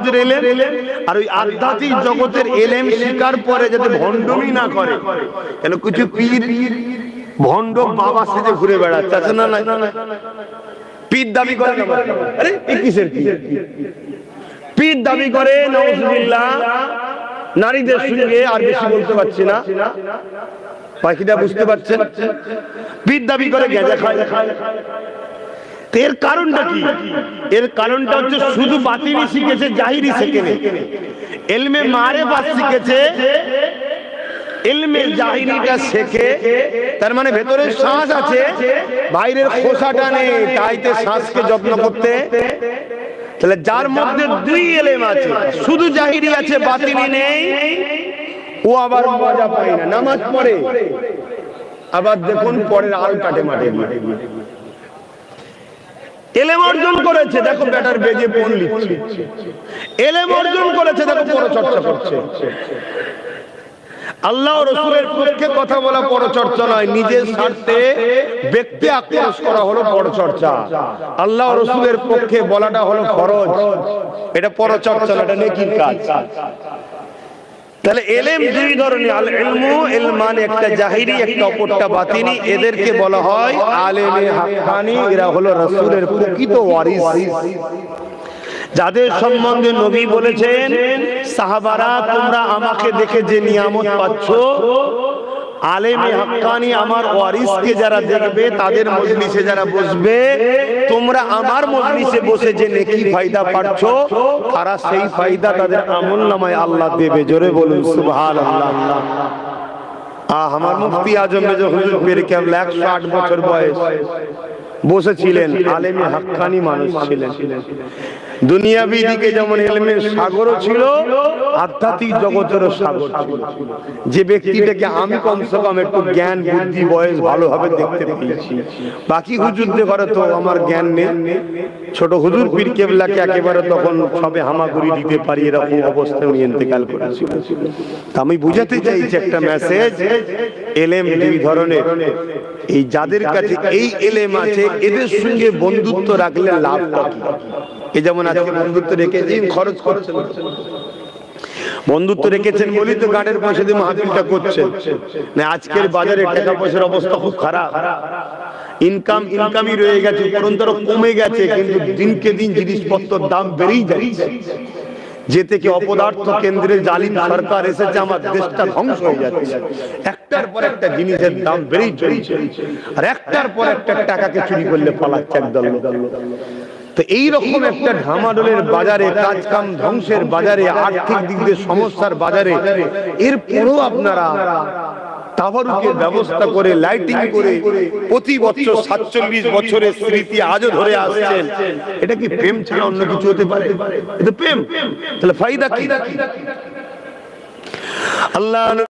জগতের এলেম, আর ওই আধ্যাত্মিক জগতের এলেম শিকার পরে যাতে ভণ্ডমি না করে। কেন কিছু পীর ভণ্ড বাবা সেজে ঘুরে বেড়াচ্ছে, আছে না? পীর দাবি করে, আরে কিসের পীর দাবি করে, নাউজুবিল্লাহ, নারীদের সঙ্গে, আর বেশি বলতে পারছি না, বাকিটা বুঝতে পারছেন, পীর দাবি করে গেঁজা খায়। এর কারণটা কি? এর কারণটা হচ্ছে শুধু বাতিনি শিখেছে, জাহিরি শেখেনি। ইলমে মারিফাত শিখেছে, ইলমে জাহিরিটা শেখে, তার মানে ভেতরে শ্বাস আছে, বাইরের খোসাটা নেই, তাইতে শ্বাসকে যত্ন করতে। তাহলে যার মধ্যে দুই ইলম আছে, শুধু জাহিরি আছে, বাতিনি নেই, ও আবার মজা পায় না, নামাজ পড়ে, আবার দেখুন পরের আল কাটে মাঠে। ইলম অর্জন করেছে, দেখো ব্যাটার বেজে ফোন লিখছে। ইলম অর্জন করেছে, দেখো পরচর্চা করছে। আল্লাহ ও রাসূলের পক্ষে কথা বলা পরচর্চা নয়, নিজের স্বার্থে ব্যক্তি আক্রোশ করা হলো পরচর্চা। আল্লাহ ও রাসূলের পক্ষে বলাটা হলো ফরজ, এটা পরচর্চা, এটা নেকির কাজ। তাহলে ইলম দুই ধরনের, আল ইলমু ইলমান, একটা জাহিরি, একটা অপরটা বাতিনি। এদেরকে বলা হয় আলেমে হাক্কানি, এরা হলো রাসূলের প্রকৃত ওয়ারিস, যাদের সম্বন্ধে নবী বলেছেন, সাহাবারা তোমরা আমাকে দেখে যে নিয়ামত পাচ্ছ, আলেমে হাক্কানি আমার ওয়ারিসকে যারা দেখবে, তাদের মজলিসে যারা বসবে, তোমরা আমার মজলিসে বসে যে নেকি ফায়দা পাচ্ছ, তারা সেই ফায়দা তাদের আমলনামায় আল্লাহ দেবে। জোরে বলুন সুবহানাল্লাহ। আমার মুফতি আজম মেজর হুজুর পীর কেবলা 108 বছর বয়স বসেছিলেন, আলেমে হাক্কানি মানুষ ছিলেন। দুনিয়াবি দিকে যেমন ইলমের সাগরও ছিল, আধ্যাত্মিক জগতেরও সাগর ছিল। যে ব্যক্তিটাকে আমি কমসে কম একটু জ্ঞান বুদ্ধি বয়স ভালোভাবে দেখতে পেয়েছি, বাকি হুজুরদের ঘরে তো আমার জ্ঞান নেই। ছোট হুজুর পীর কেবলাকে একেবারে তখন সবে হামাগুড়ি দিতে পারি, এরকম অবস্থায় উনি ইন্তেকাল করেছিল। আমি বুঝাতে চাইছি একটা মেসেজ, ইলম দুই ধরনের। এই যাদের কাছে এই ইলম আছে, এদের সঙ্গে বন্ধুত্ব রাখলে লাভটা কি? এই যেমন আজকে বন্ধুত্ব রেখেছেন, খরচ করছেন, বন্ধুত্ব রেখেছেন বলি তো গাড়ির পয়সা দিয়ে মাহফিলটা করছেন না। আজকের বাজারে টাকা পয়সার অবস্থা খুব খারাপ, ইনকামই রয়ে গেছে, উপরন্তু কমে গেছে, কিন্তু দিনকে দিন জিনিসপত্রের দাম বেড়েই যাচ্ছে। যে থেকে অপদার্থ কেন্দ্রের জালিম সরকার এসেছে, আমার দেশটা ধ্বংস হয়ে যাচ্ছে। একটার পর একটা জিনিসের দাম বেড়েই চলছে, আর একটার পর একটা টাকাকে চুরি করলে পালাচ্ছে একদল। তো এইরকম একটা ঢামাডোলের বাজারে, কাজ কাম ধ্বংসের বাজারে, আর্থিক দিক দিয়ে সমস্যার বাজারে, এরপরও আপনারা তাবারুকের ব্যবস্থা করে, লাইটিং করে, প্রতি বছর 47 বছরের স্মৃতি আজও ধরে আসছেন। এটা কি প্রেম ছাড়া অন্য কিছু হতে পারে? এটা প্রেম? তাহলে ফায়দা কি? আল্লাহ